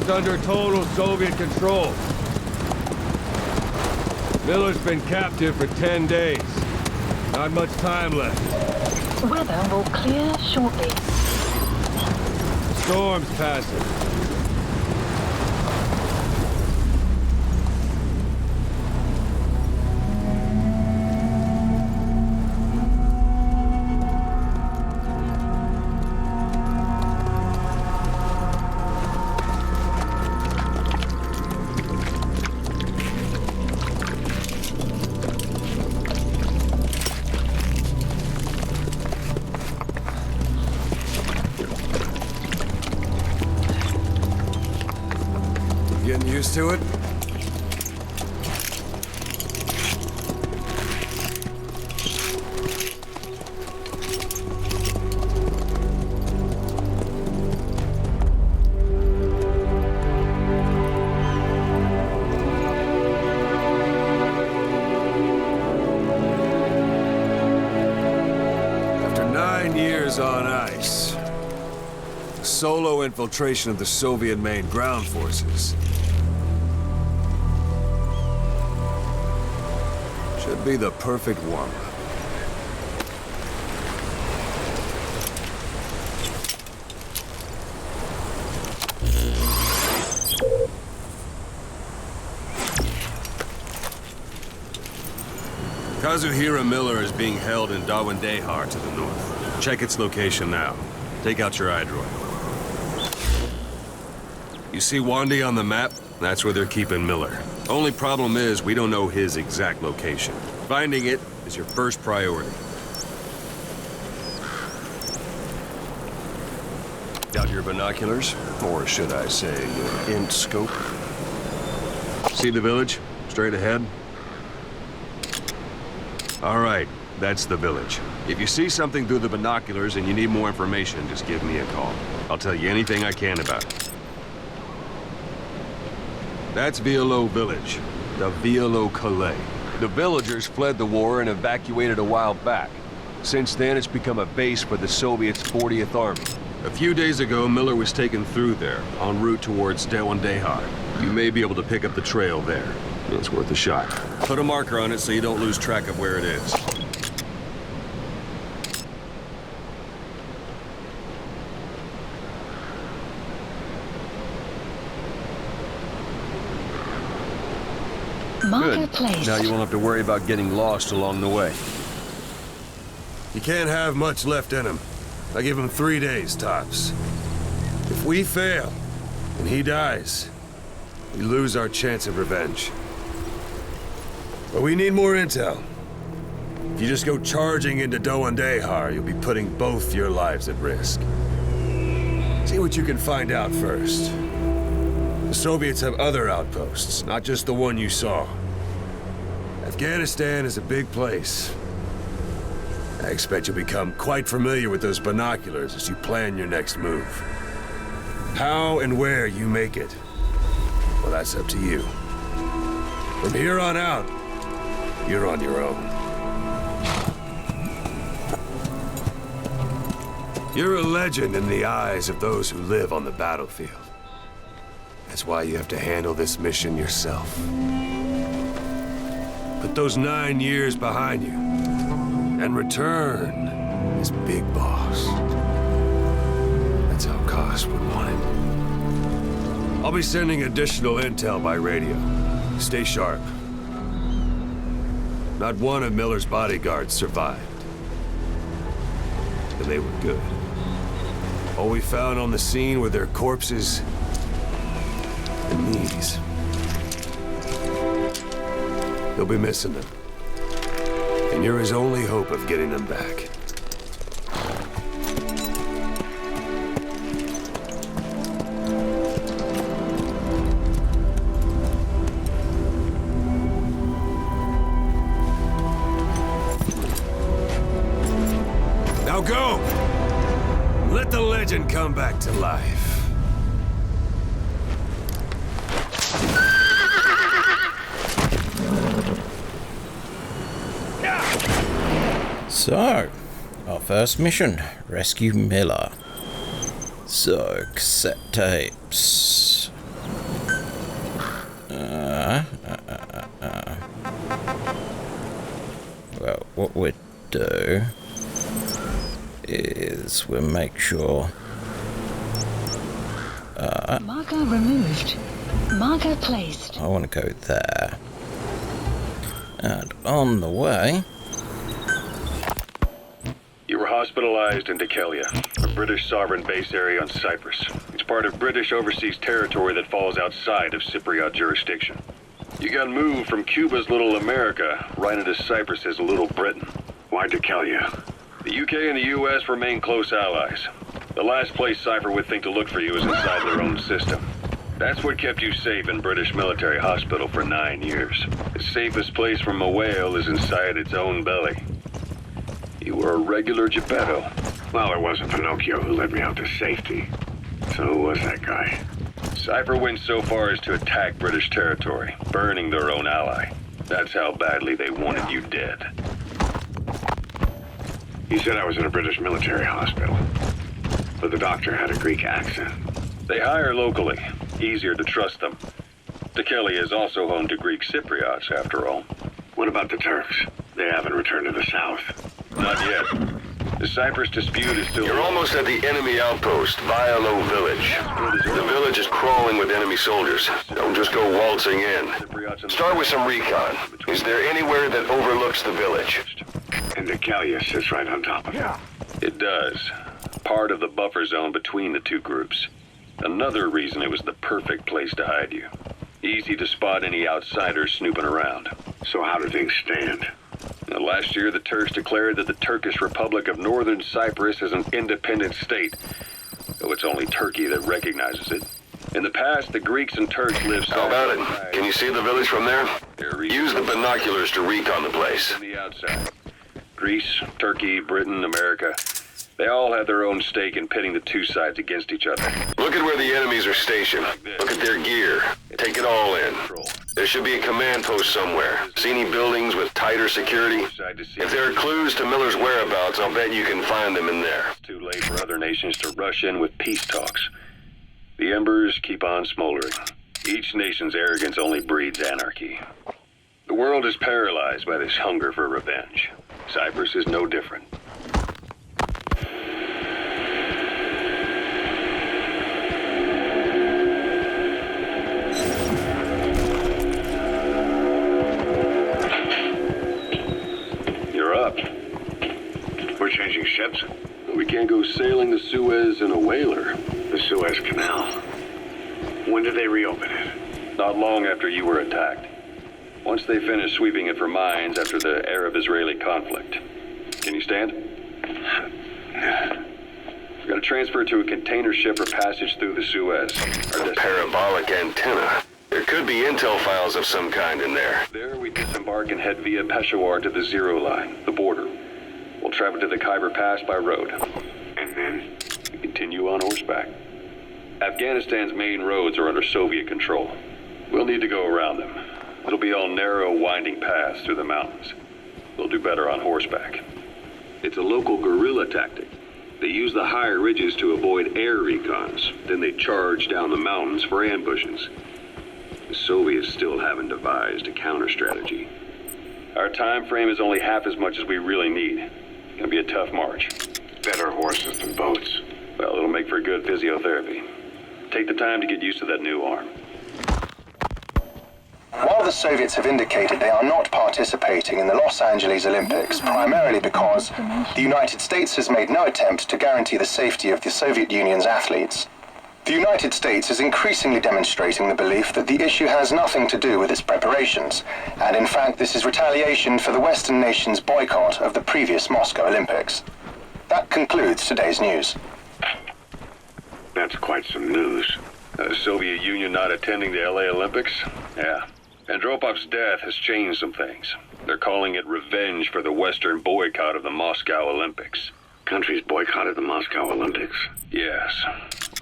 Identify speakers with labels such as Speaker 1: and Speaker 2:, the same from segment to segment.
Speaker 1: is under total Soviet control. Miller's been captive for 10 days. Not much time left.
Speaker 2: Weather will clear shortly.
Speaker 1: Storm's passing.
Speaker 3: Getting used to it? After 9 years on ice, solo infiltration of the Soviet main ground forces should be the perfect warm-up. Kazuhiro Miller is being held in Dawandehar to the north. Check its location now. Take out your iDroid. You see Wandy on the map? That's where they're keeping Miller. Only problem is, we don't know his exact location. Finding it is your first priority. Got your binoculars? Or should I say, your int scope? See the village? Straight ahead? All right, that's the village. If you see something through the binoculars and you need more information, just give me a call. I'll tell you anything I can about it. That's Violo Village, the Violo Calais. The villagers fled the war and evacuated a while back. Since then, it's become a base for the Soviets' 40th Army. A few days ago, Miller was taken through there, en route towards Dawandehar. You may be able to pick up the trail there. It's worth a shot. Put a marker on it so you don't lose track of where it is.
Speaker 2: Marker placed.
Speaker 3: Now you won't have to worry about getting lost along the way. You can't have much left in him. I give him 3 days, tops. If we fail, and he dies, we lose our chance of revenge. But we need more intel. If you just go charging into Dawandehar, you'll be putting both your lives at risk. See what you can find out first. The Soviets have other outposts, not just the one you saw. Afghanistan is a big place. I expect you'll become quite familiar with those binoculars as you plan your next move. How and where you make it, well, that's up to you. From here on out, you're on your own. You're a legend in the eyes of those who live on the battlefield. That's why you have to handle this mission yourself. Put those 9 years behind you, and return as Big Boss. That's how Koss would want it. I'll be sending additional intel by radio. Stay sharp. Not one of Miller's bodyguards survived. And they were good. All we found on the scene were their corpses and knees. You'll be missing them. And you're his only hope of getting them back. Now go! Let the legend come back to life.
Speaker 4: So, our first mission, rescue Miller. So, cassette tapes. is we'll make sure...
Speaker 2: Marker removed. Marker placed.
Speaker 4: I want to go there. And on the way...
Speaker 5: You were hospitalized in Dikelia, a British sovereign base area on Cyprus. It's part of British overseas territory that falls outside of Cypriot jurisdiction. You got moved from Cuba's Little America right into Cyprus's Little Britain. Why Dikelia? The UK and the US remain close allies. The last place Cypher would think to look for you is inside their own system. That's what kept you safe in British military hospital for 9 years. The safest place from a whale is inside its own belly. You were a regular Geppetto. Well, it wasn't Pinocchio who led me out to safety. So who was that guy? Cypher went so far as to attack British territory, burning their own ally. That's how badly they wanted you dead. He said I was in a British military hospital, but the doctor had a Greek accent. They hire locally. Easier to trust them. Dikelia is also home to Greek Cypriots, after all. What about the Turks? They haven't returned to the south. Not yet. The Cyprus dispute is still...
Speaker 6: You're almost at the enemy outpost, Vialo Village. The village is crawling with enemy soldiers. Don't just go waltzing in. Start with some recon. Is there anywhere that overlooks the village?
Speaker 5: And Dikelia sits right on top of it. It does. Part of the buffer zone between the two groups. Another reason it was the perfect place to hide you. Easy to spot any outsiders snooping around. So how do things stand? Now, last year, the Turks declared that the Turkish Republic of Northern Cyprus is an independent state, though it's only Turkey that recognizes it. In the past, the Greeks and Turks lived...
Speaker 6: How about it? Can you see the village from there? Use the binoculars to recon the place.
Speaker 5: On the outside. Greece, Turkey, Britain, America... They all have their own stake in pitting the two sides against each other.
Speaker 6: Look at where the enemies are stationed. Look at their gear. Take it all in. There should be a command post somewhere. See any buildings with tighter security? If there are clues to Miller's whereabouts, I'll bet you can find them in there.
Speaker 5: It's too late for other nations to rush in with peace talks. The embers keep on smoldering. Each nation's arrogance only breeds anarchy. The world is paralyzed by this hunger for revenge. Cyprus is no different. We're changing ships. We can't go sailing the Suez in a whaler. The Suez Canal. When did they reopen it? Not long after you were attacked. Once they finished sweeping it for mines after the Arab-Israeli conflict. Can you stand? We've got to transfer to a container ship or passage through the Suez.
Speaker 6: A parabolic antenna. There could be intel files of some kind in there.
Speaker 5: There we disembark and head via Peshawar to the Zero Line, the border. We'll travel to the Khyber Pass by road. And then we continue on horseback. Afghanistan's main roads are under Soviet control. We'll need to go around them. It'll be all narrow, winding paths through the mountains. We'll do better on horseback. It's a local guerrilla tactic. They use the higher ridges to avoid air recons. Then they charge down the mountains for ambushes. The Soviets still haven't devised a counter-strategy. Our time frame is only half as much as we really need. Gonna be a tough march. Better horses than boats. Well, it'll make for good physiotherapy. Take the time to get used to that new arm.
Speaker 7: While the Soviets have indicated they are not participating in the Los Angeles Olympics, primarily because the United States has made no attempt to guarantee the safety of the Soviet Union's athletes, the United States is increasingly demonstrating the belief that the issue has nothing to do with its preparations, and in fact this is retaliation for the Western nations' boycott of the previous Moscow Olympics. That concludes today's news.
Speaker 5: That's quite some news. The Soviet Union not attending the LA Olympics? Yeah. Andropov's death has changed some things. They're calling it revenge for the Western boycott of the Moscow Olympics. Countries boycotted the Moscow Olympics? Yes.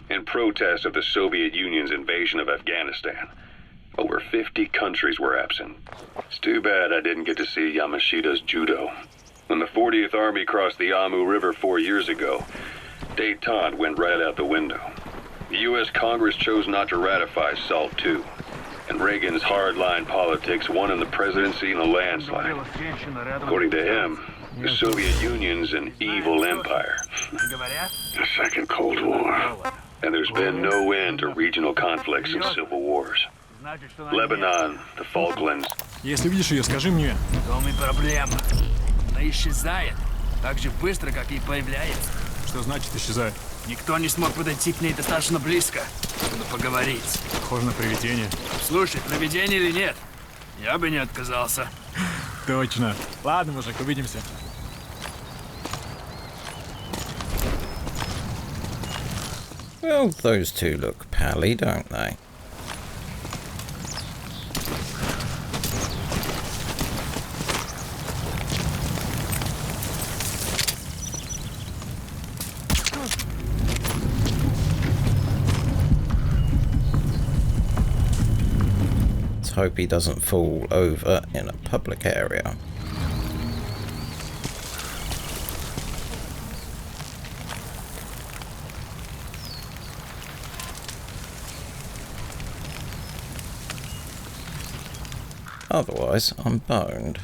Speaker 5: In protest of the Soviet Union's invasion of Afghanistan. Over 50 countries were absent. It's too bad I didn't get to see Yamashita's judo. When the 40th Army crossed the Amu River 4 years ago, détente went right out the window. The U.S. Congress chose not to ratify SALT II, and Reagan's hardline politics won him the presidency in a landslide. According to him, The Soviet Union's an evil empire. A second Cold War. And there's been no end to regional conflicts and civil wars. Lebanon, the Falklands.
Speaker 8: Если видишь ее, скажи мне.
Speaker 9: В том и проблема. Она исчезает так же быстро, как и появляется.
Speaker 8: Что значит исчезает?
Speaker 9: Никто не смог подойти к ней достаточно близко, чтобы поговорить.
Speaker 8: Похоже на привидение.
Speaker 9: Слушай, привидение или нет, я бы не отказался.
Speaker 8: Точно. Ладно, мужик, увидимся.
Speaker 4: Well, those two look pally, don't they? Let's hope he doesn't fall over in a public area. Otherwise, I'm boned.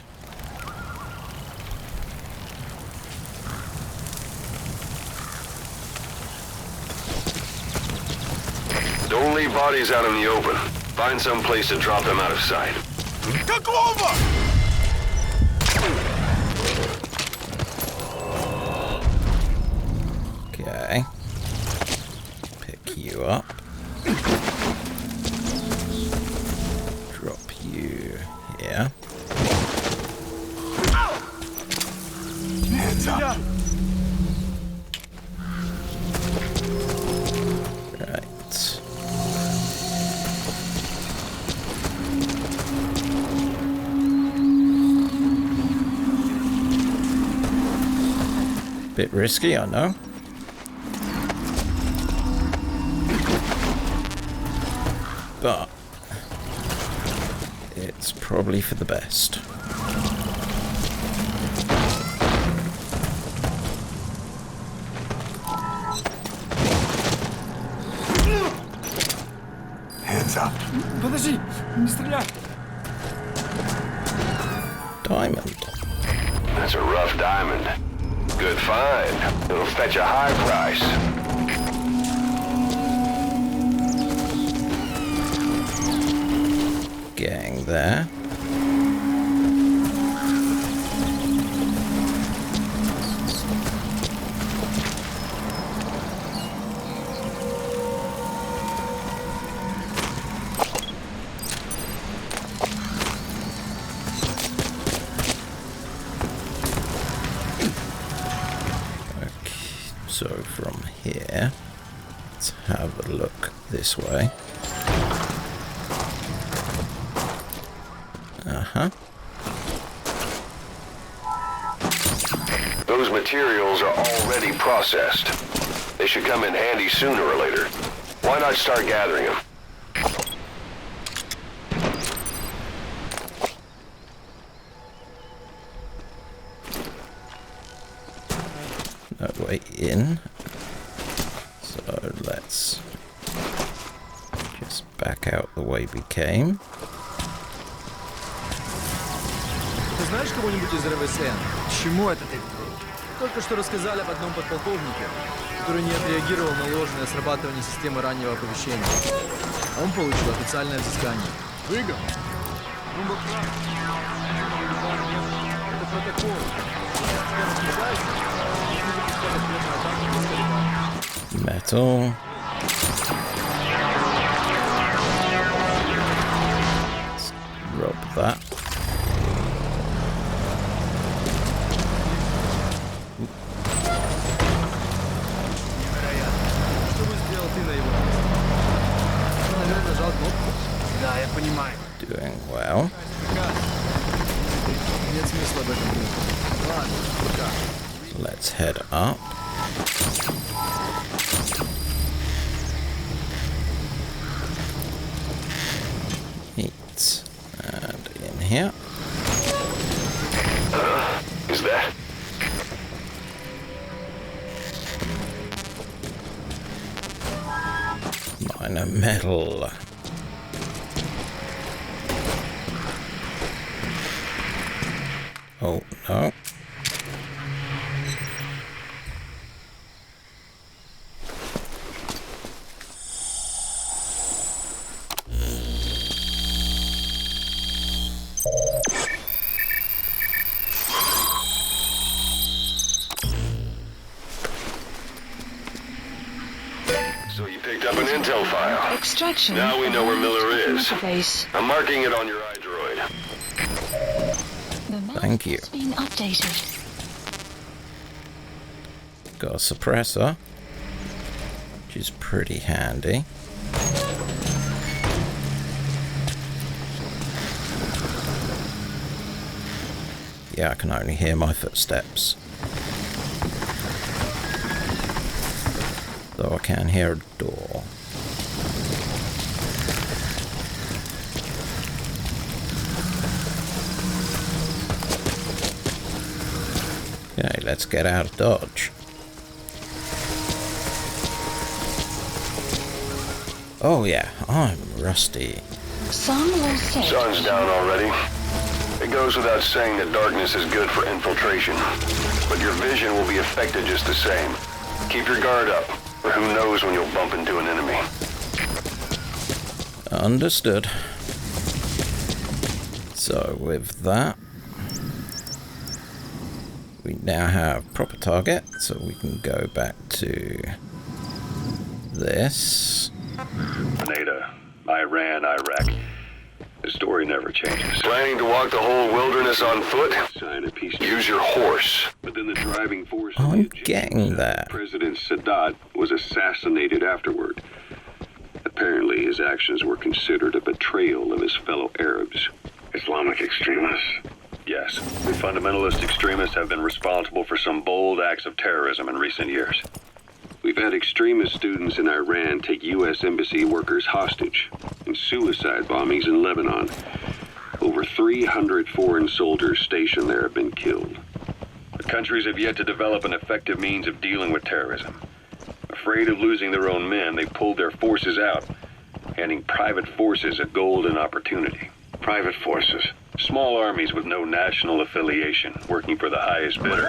Speaker 6: Don't leave bodies out in the open. Find some place to drop them out of sight.
Speaker 4: Okay. Pick you up. Drop you here. Right. Bit risky, I know. But it's probably for the best.
Speaker 3: Hands up.
Speaker 9: Подожди, не стреляй.
Speaker 4: Diamond.
Speaker 6: That's a rough diamond. Good find. It'll fetch a high price.
Speaker 4: Gang there. So from here, let's have a look this way. Uh-huh.
Speaker 6: Those materials are already processed. They should come in handy sooner or later. Why not start gathering them?
Speaker 4: No way in. So let's just back out the way we came.
Speaker 10: Ты знаешь кого-нибудь из РВСН?
Speaker 9: Чему это ты?
Speaker 10: Только что рассказали об одном подполковнике, который не отреагировал на ложное срабатывание системы раннего оповещения. Он получил официальное взыскание.
Speaker 8: Выгон.
Speaker 10: Это протокол.
Speaker 4: Metal. Let's rob that.
Speaker 10: Что бы сделал ты на его месте? Ты, наверное, нажал кнопку.
Speaker 9: Да, я понимаю.
Speaker 4: Doing well.
Speaker 10: Нет смысла об этом думать. Ладно, пока.
Speaker 4: Let's head up. Eat. And in here.
Speaker 6: Is that?
Speaker 4: Minor metal. Oh, no.
Speaker 6: So you picked up an intel file.
Speaker 2: Extraction.
Speaker 6: Now we know where Miller is.
Speaker 2: Base.
Speaker 6: I'm marking it on your iDroid.
Speaker 2: The map
Speaker 4: Thank you.
Speaker 2: has been updated.
Speaker 4: Got a suppressor, which is pretty handy. Yeah, I can only hear my footsteps. Though I can hear a door. Okay, let's get out of Dodge. Oh yeah, I'm rusty.
Speaker 2: Sun will set.
Speaker 6: Sun's down already. It goes without saying that darkness is good for infiltration, but your vision will be affected just the same. Keep your guard up, or who knows when you'll bump into an enemy.
Speaker 4: Understood. So with that, we now have proper target, so we can go back to this.
Speaker 5: Grenada, Iran, Iraq. The story never changes.
Speaker 6: Planning to walk the whole wilderness on foot?
Speaker 5: Sign a peace.
Speaker 6: Use your horse.
Speaker 5: But then the driving force
Speaker 4: I'm
Speaker 5: of the Egyptians,
Speaker 4: getting there.
Speaker 5: President Sadat was assassinated afterward. Apparently his actions were considered a betrayal of his fellow Arabs.
Speaker 6: Islamic extremists?
Speaker 5: Yes, the fundamentalist extremists have been responsible for some bold acts of terrorism in recent years. We've had extremist students in Iran take U.S. embassy workers hostage, and suicide bombings in Lebanon. Over 300 foreign soldiers stationed there have been killed. The countries have yet to develop an effective means of dealing with terrorism. Afraid of losing their own men, they pulled their forces out, handing private forces a golden opportunity.
Speaker 6: Private forces.
Speaker 5: Small armies with no national affiliation, working for the highest bidder.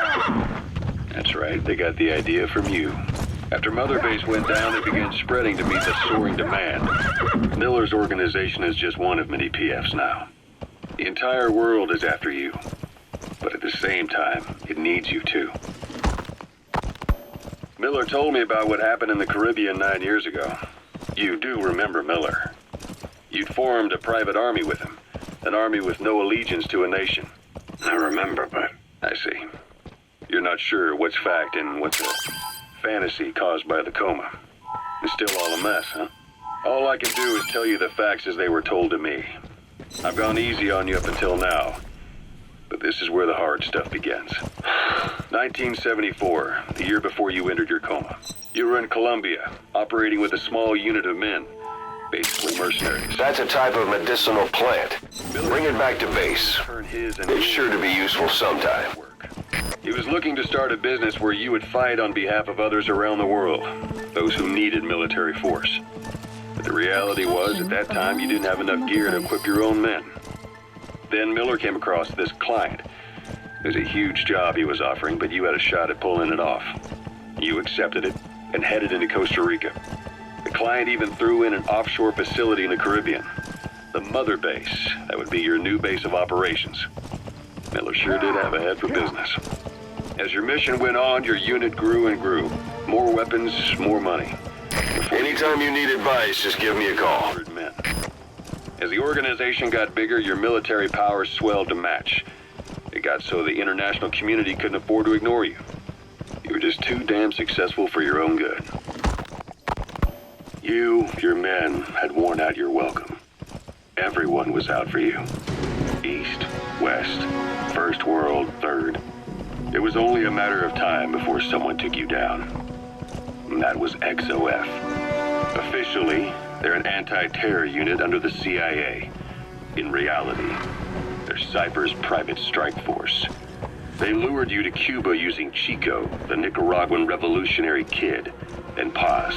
Speaker 5: That's right, they got the idea from you. After Mother Base went down, it began spreading to meet the soaring demand. Miller's organization is just one of many PFs now. The entire world is after you, but at the same time, it needs you too. Miller told me about what happened in the Caribbean 9 years ago. You do remember Miller. You'd formed a private army with him, an army with no allegiance to a nation.
Speaker 6: I remember, but...
Speaker 5: I see. You're not sure what's fact and what's a fantasy caused by the coma. It's still all a mess, huh? All I can do is tell you the facts as they were told to me. I've gone easy on you up until now, but this is where the hard stuff begins. 1974, the year before you entered your coma. You were in Colombia, operating with a small unit of men, basically mercenaries.
Speaker 6: That's a type of medicinal plant. Bring it back to base. It's sure to be useful sometime.
Speaker 5: He was looking to start a business where you would fight on behalf of others around the world, those who needed military force. But the reality was, at that time, you didn't have enough gear to equip your own men. Then Miller came across this client. It was a huge job he was offering, but you had a shot at pulling it off. You accepted it and headed into Costa Rica. The client even threw in an offshore facility in the Caribbean. The Mother Base, that would be your new base of operations. Miller sure did have a head for business. As your mission went on, your unit grew and grew. More weapons, more money.
Speaker 6: Anytime you need advice, just give me a call.
Speaker 5: Men. As the organization got bigger, your military powers swelled to match. It got so the international community couldn't afford to ignore you. You were just too damn successful for your own good. You, your men, had worn out your welcome. Everyone was out for you. East, West, First World, Third. It was only a matter of time before someone took you down. And that was XOF. Officially, they're an anti-terror unit under the CIA. In reality, they're Cypher's private strike force. They lured you to Cuba using Chico, the Nicaraguan revolutionary kid, and Paz,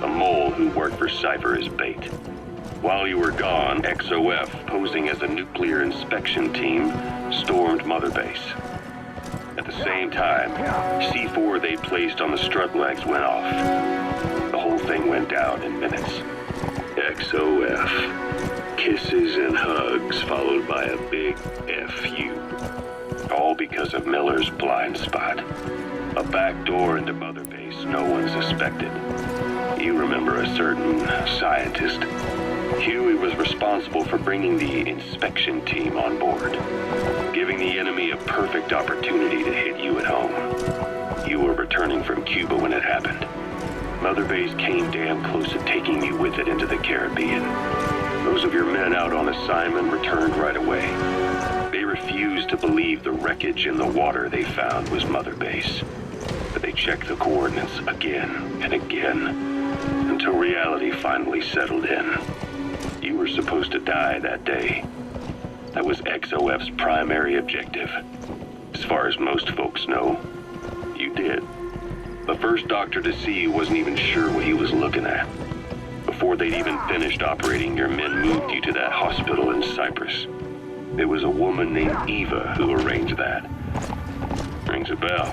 Speaker 5: a mole who worked for Cypher as bait. While you were gone, XOF, posing as a nuclear inspection team, stormed Mother Base. At the same time, C4 they placed on the strut legs went off. The whole thing went down in minutes. XOF. Kisses and hugs followed by a big FU. All because of Miller's blind spot. A back door into Mother Base no one suspected. you remember a certain scientist. Huey was responsible for bringing the inspection team on board, giving the enemy a perfect opportunity to hit you at home. You were returning from Cuba when it happened. Mother Base came damn close to taking you with it into the Caribbean. Those of your men out on assignment returned right away. They refused to believe the wreckage in the water they found was Mother Base. But they checked the coordinates again and again, until reality finally settled in. You were supposed to die that day. That was XOF's primary objective. As far as most folks know, you did. The first doctor to see you wasn't even sure what he was looking at. Before they'd even finished operating, your men moved you to that hospital in Cyprus. It was a woman named Eva who arranged that. Rings a bell,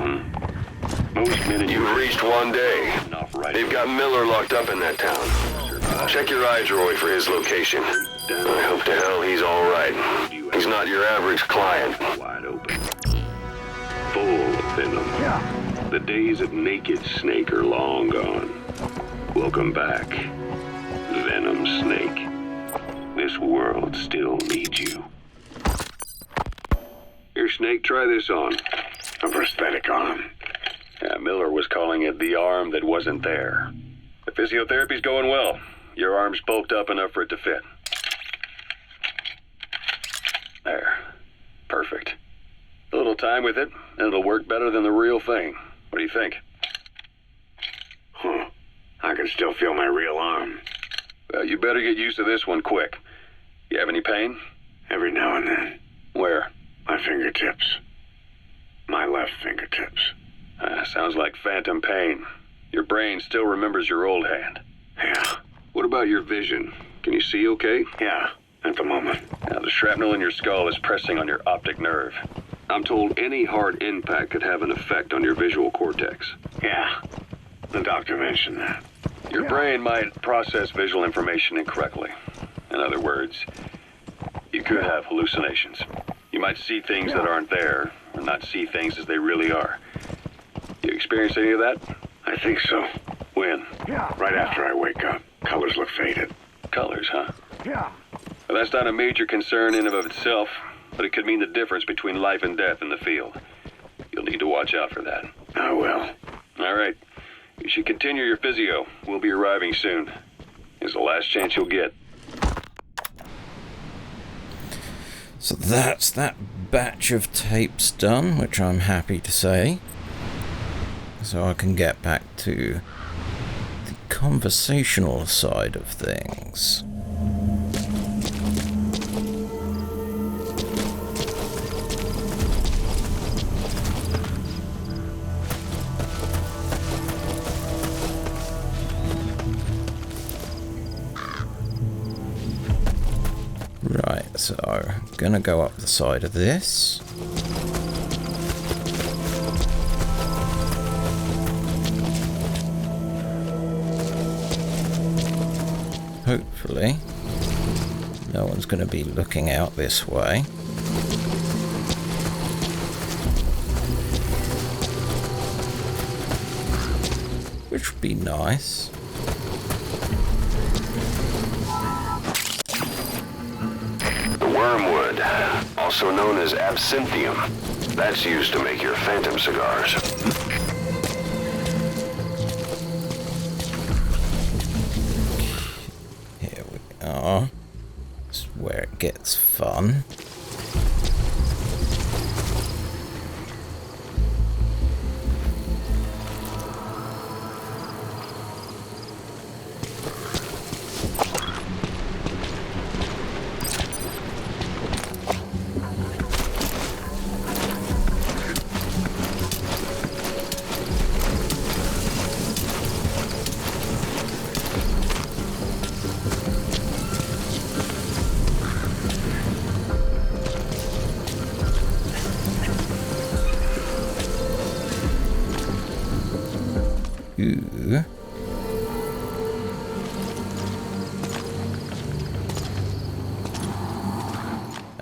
Speaker 5: Most men in
Speaker 6: You've reached one day. They've got Miller locked up in that town. Check your eye droid for his location. I hope to hell he's all right. He's not your average client.
Speaker 5: Wide open. Full of venom. The days of Naked Snake are long gone. Welcome back, Venom Snake. This world still needs you. Here, Snake, try this on. A prosthetic arm. Yeah, Miller was calling it the arm that wasn't there. The physiotherapy's going well. Your arm's bulked up enough for it to fit. There. Perfect. A little time with it, and it'll work better than the real thing. What do you think? I can still feel my real arm. Well, you better get used to this one quick. You have any pain? Every now and then. Where? My fingertips. My left fingertips. Sounds like phantom pain. Your brain still remembers your old hand. Yeah. What about your vision? Can you see okay? Yeah, at the moment. Now, the shrapnel in your skull is pressing on your optic nerve. I'm told any hard impact could have an effect on your visual cortex. Yeah, the doctor mentioned that. Your brain might process visual information incorrectly. In other words, you could have hallucinations. You might see things that aren't there, or not see things as they really are. You experience any of that? I think so. When? Right after I wake up. Colors look faded. Colors, huh? Yeah. Well, that's not a major concern in and of itself, but it could mean the difference between life and death in the field. You'll need to watch out for that. I will. All right. You should continue your physio. We'll be arriving soon. It's the last chance you'll get.
Speaker 4: So that's that batch of tapes done, which I'm happy to say. So I can get back to the conversational side of things. Right, so I'm gonna go up the side of this. Hopefully, no one's going to be looking out this way. Which would be nice.
Speaker 6: The wormwood, also known as absinthium, that's used to make your phantom cigars.
Speaker 4: This is where it gets fun.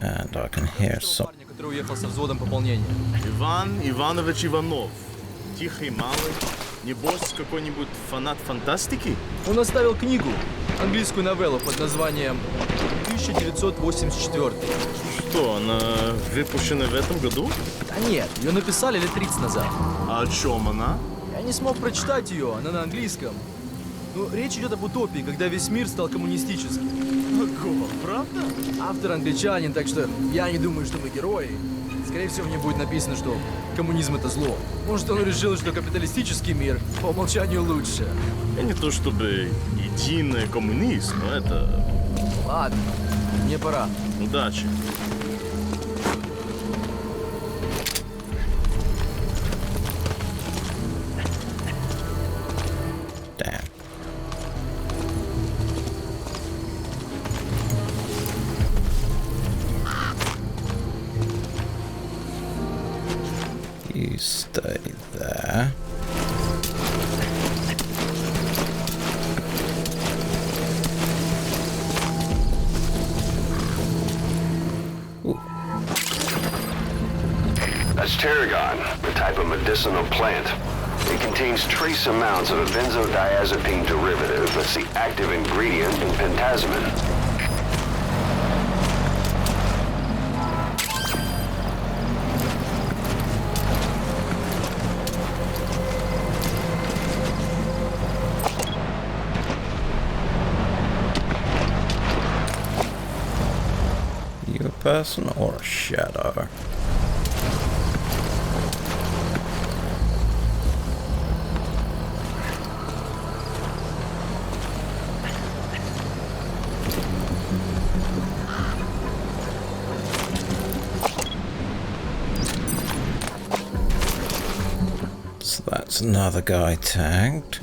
Speaker 4: And I can hear some.
Speaker 10: Который уехал со взводом пополнения.
Speaker 11: Иван Иванович Иванов. Тихий малый, Небось, какой-нибудь фанат фантастики?
Speaker 10: Он оставил книгу, английскую новеллу под названием 1984.
Speaker 11: Что, она выпущена в этом году?
Speaker 10: А нет, ее написали лет 30 назад.
Speaker 11: А о чем она?
Speaker 10: Я не смог прочитать ее, она на английском. Ну, речь идет об утопии, когда весь мир стал коммунистическим.
Speaker 11: Ого, правда?
Speaker 10: Автор англичанин, так что я не думаю, что мы герои. Скорее всего, мне будет написано, что коммунизм — это зло. Может, он решил, что капиталистический мир по умолчанию лучше.
Speaker 11: Я не то чтобы единый коммунизм, но это...
Speaker 10: Ладно, мне пора.
Speaker 11: Удачи.
Speaker 4: Damn. You stay there.
Speaker 6: That's tarragon, a type of medicinal plant. It contains trace amounts of a benzodiazepine derivative that's the active ingredient in pentasmin.
Speaker 4: You a person or a shadow? So that's another guy tagged.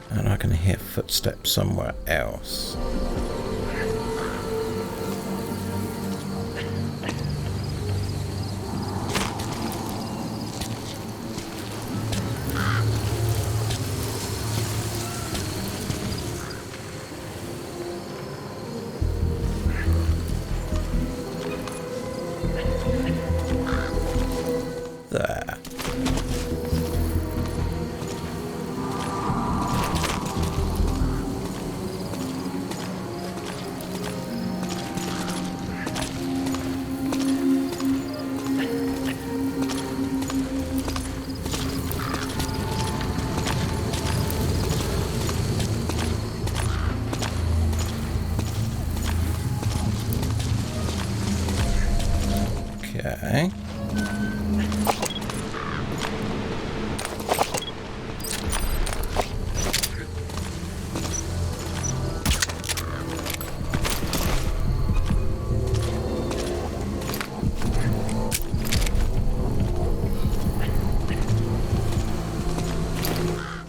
Speaker 4: And I can hear footsteps somewhere else. There. Okay.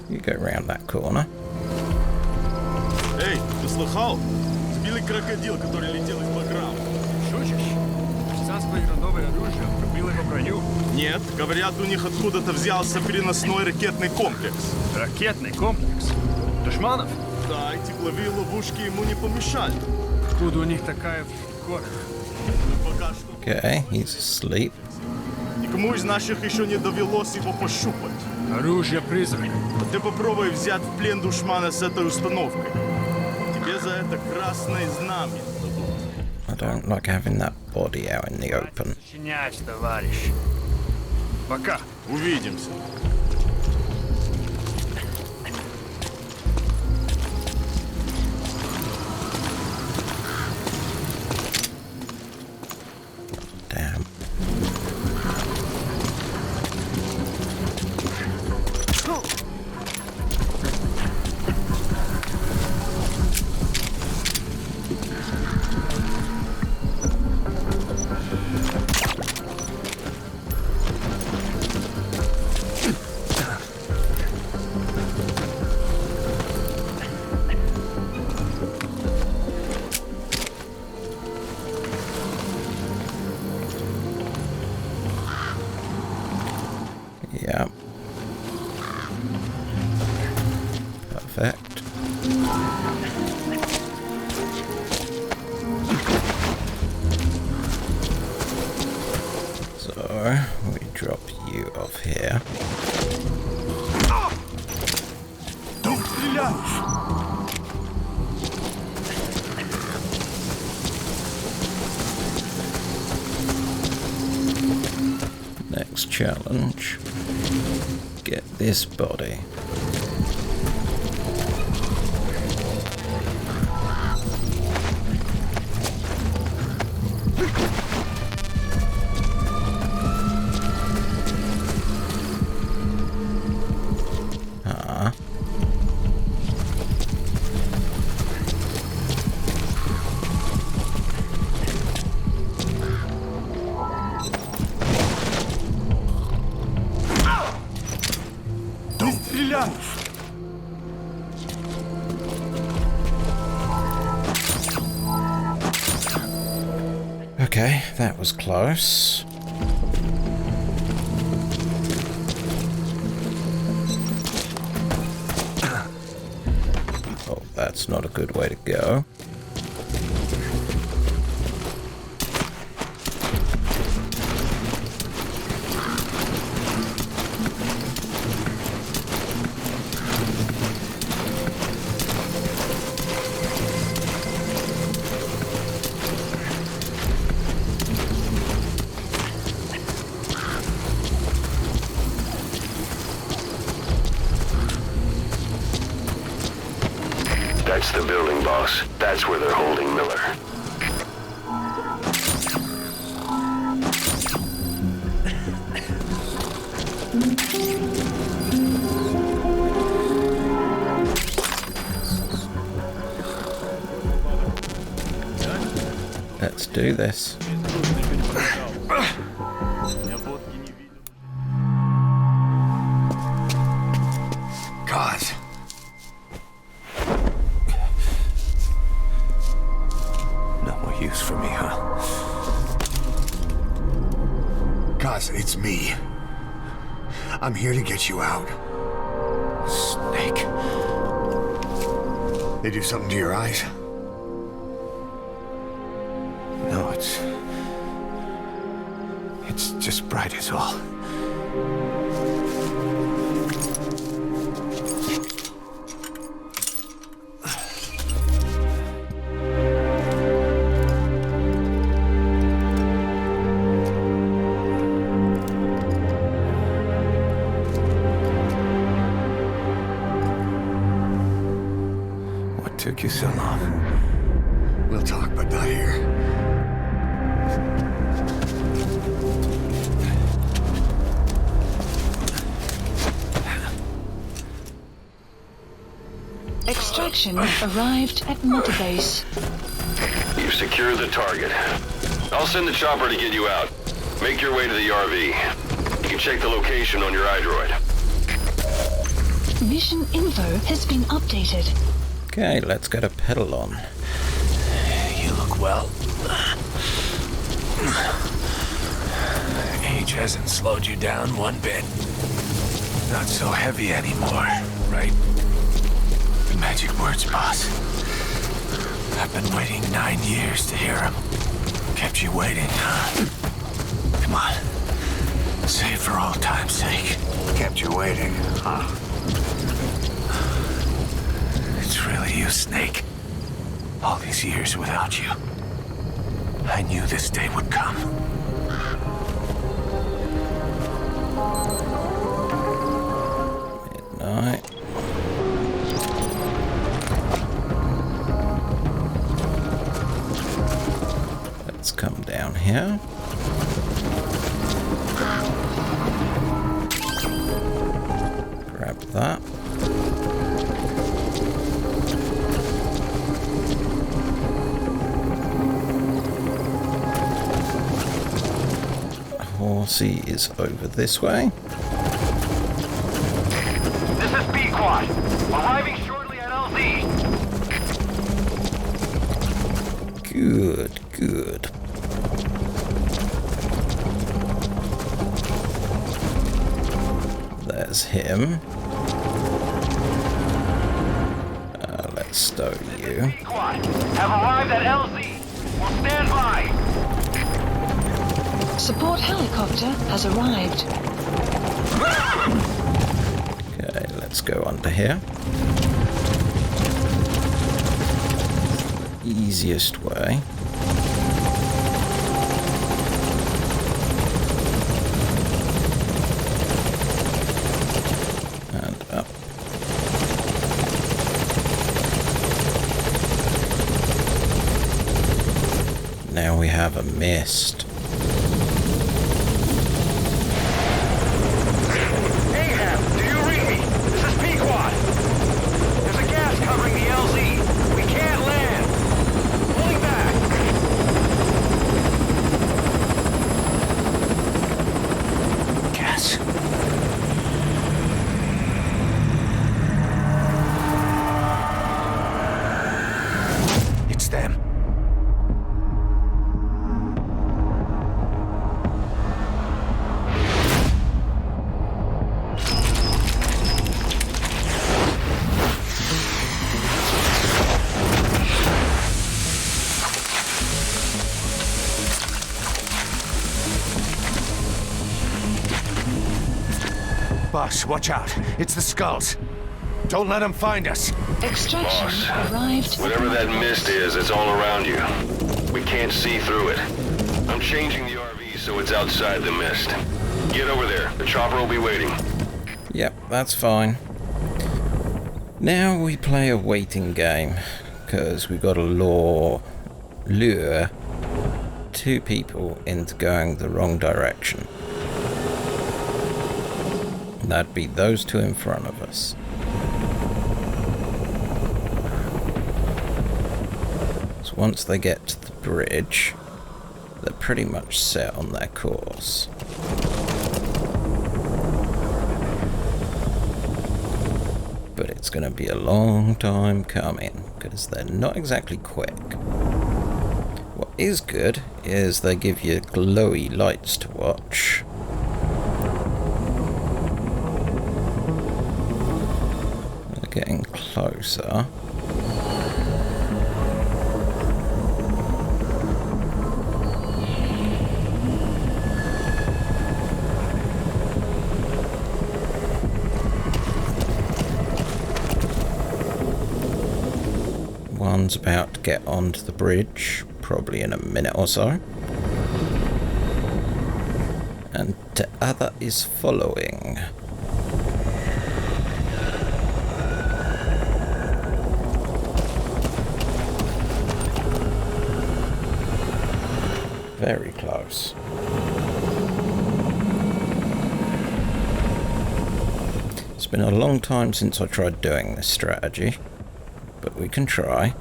Speaker 4: You go round that corner.
Speaker 11: Эй, ты слыхал? Сбили крокодил, который летел из бэкграунда.
Speaker 8: Шутишь? Сам спланировал новое оружие, пробил его броню.
Speaker 11: Нет, говорят, у них откуда-то взялся переносной ракетный комплекс.
Speaker 8: Ракетный комплекс? Душманов?
Speaker 11: Да, и тепловые ловушки ему не помешали.
Speaker 8: Откуда у них такая в горах?
Speaker 11: Пока что.
Speaker 4: Okay, he's asleep.
Speaker 11: Никому из наших еще не довелось его пощупать.
Speaker 8: Оружие призрака.
Speaker 11: А ты попробуй взять в плен душмана с этой установкой. Тебе за это красное знамя дадут.
Speaker 4: I don't like having that body out in the open.
Speaker 8: Сочинять, товарищ. Пока.
Speaker 11: Увидимся.
Speaker 4: Damn. next challenge. Get this body. Okay, that was close. Oh, that's not a good way to go.
Speaker 6: That's the building, boss. That's where they're holding Miller.
Speaker 4: Let's do this.
Speaker 12: God. No more use for me, huh? Kaz, it's me. I'm here to get you out. Snake. They do something to your eyes? No, it's just bright is all. What took you so long? We'll talk, but not here.
Speaker 2: Extraction arrived at Mother Base.
Speaker 6: You've secured the target. I'll send the chopper to get you out. Make your way to the RV. You can check the location on your iDroid.
Speaker 2: Mission info has been updated.
Speaker 4: Okay, let's get a pedal on.
Speaker 12: You look well. Age hasn't slowed you down one bit. Not so heavy anymore, right? The magic words, boss. I've been waiting 9 years to hear them. Kept you waiting, huh? Come on. Say it for old time's sake. Kept you waiting, huh? It's really you, Snake. All these years without you. I knew this day would come.
Speaker 4: Midnight. Let's come down here. Grab that. Horsey is over this way.
Speaker 13: This is B-Quad. Arriving shortly at LZ.
Speaker 4: Good, good. There's him. Let's stow you.
Speaker 13: B-Quad have arrived at LZ. We'll stand by.
Speaker 2: Support helicopter has arrived.
Speaker 4: Okay, let's go under here. Easiest way. now we have a mist.
Speaker 13: Ahab, do you read me? This is Pequod. There's a gas covering the LZ. We can't land. Pulling back.
Speaker 12: Gas. It's them.
Speaker 14: Boss, watch out. It's the skulls. Don't let them find us.
Speaker 2: Extraction
Speaker 6: Boss,
Speaker 2: arrived.
Speaker 6: whatever that mist is, it's all around you. We can't see through it. I'm changing the RV so it's outside the mist. Get over there. The chopper will be waiting.
Speaker 4: Yep, that's fine. Now we play a waiting game, because we've got to lure two people into going the wrong direction. That'd be those two in front of us. So once they get to the bridge, they're pretty much set on their course. But it's going to be a long time coming, because they're not exactly quick. What is good is they give you glowy lights to watch. They're getting closer. One's about to get onto the bridge, probably in a minute or so. And the other is following. Very close. It's been a long time since I tried doing this strategy, but we can try.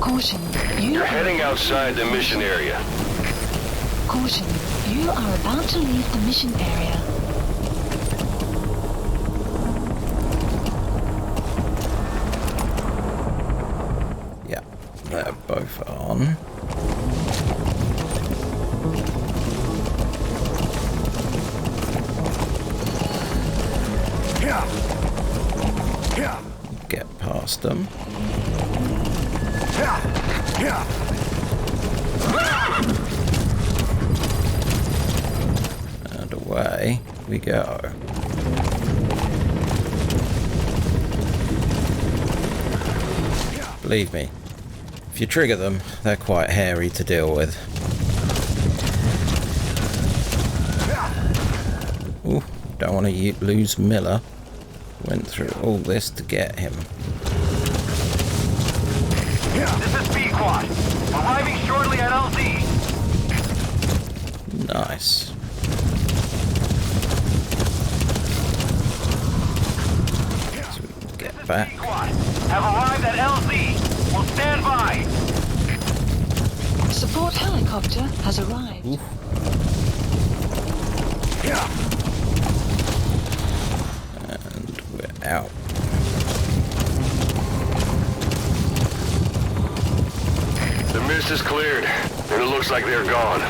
Speaker 2: Caution,
Speaker 6: You're heading outside the mission area.
Speaker 2: Caution, you are about to leave the mission area.
Speaker 4: Yeah, they're both on. Get past them. And away we go. Believe me, if you trigger them, they're quite hairy to deal with. Ooh, don't want to lose Miller. Went through all this to get him.
Speaker 13: This is Pequod. Arriving shortly at LZ.
Speaker 4: Nice. So we can get back.
Speaker 13: Have arrived at LZ. Will stand by.
Speaker 2: Support helicopter has arrived.
Speaker 4: Ooh. And we're out.
Speaker 6: The mist is cleared, and it looks like they're gone.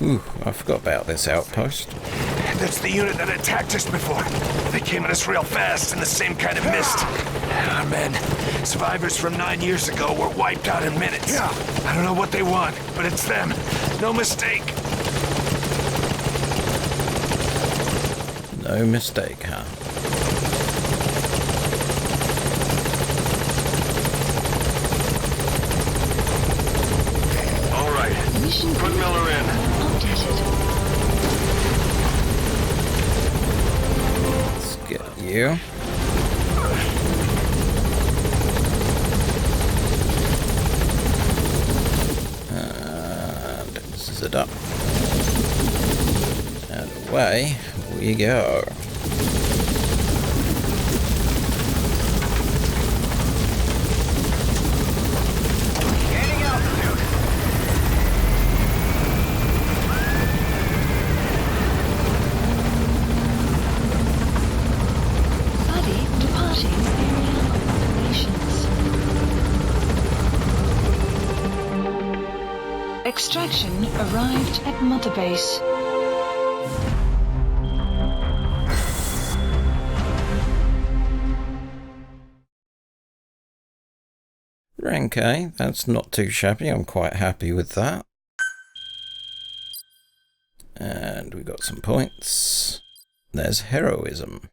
Speaker 4: Ooh, I forgot about this outpost.
Speaker 14: That's the unit that attacked us before. They came at us real fast in the same kind of mist. Our men, survivors from 9 years ago, were wiped out in minutes. I don't know what they want, but it's them. No mistake.
Speaker 4: No mistake, huh?
Speaker 6: All right, put Miller in.
Speaker 2: Updated.
Speaker 4: Let's get you. And zit up. And away we go.
Speaker 2: Extraction arrived at Mother Base.
Speaker 4: Okay, that's not too shabby. I'm quite happy with that. And we got some points. There's heroism.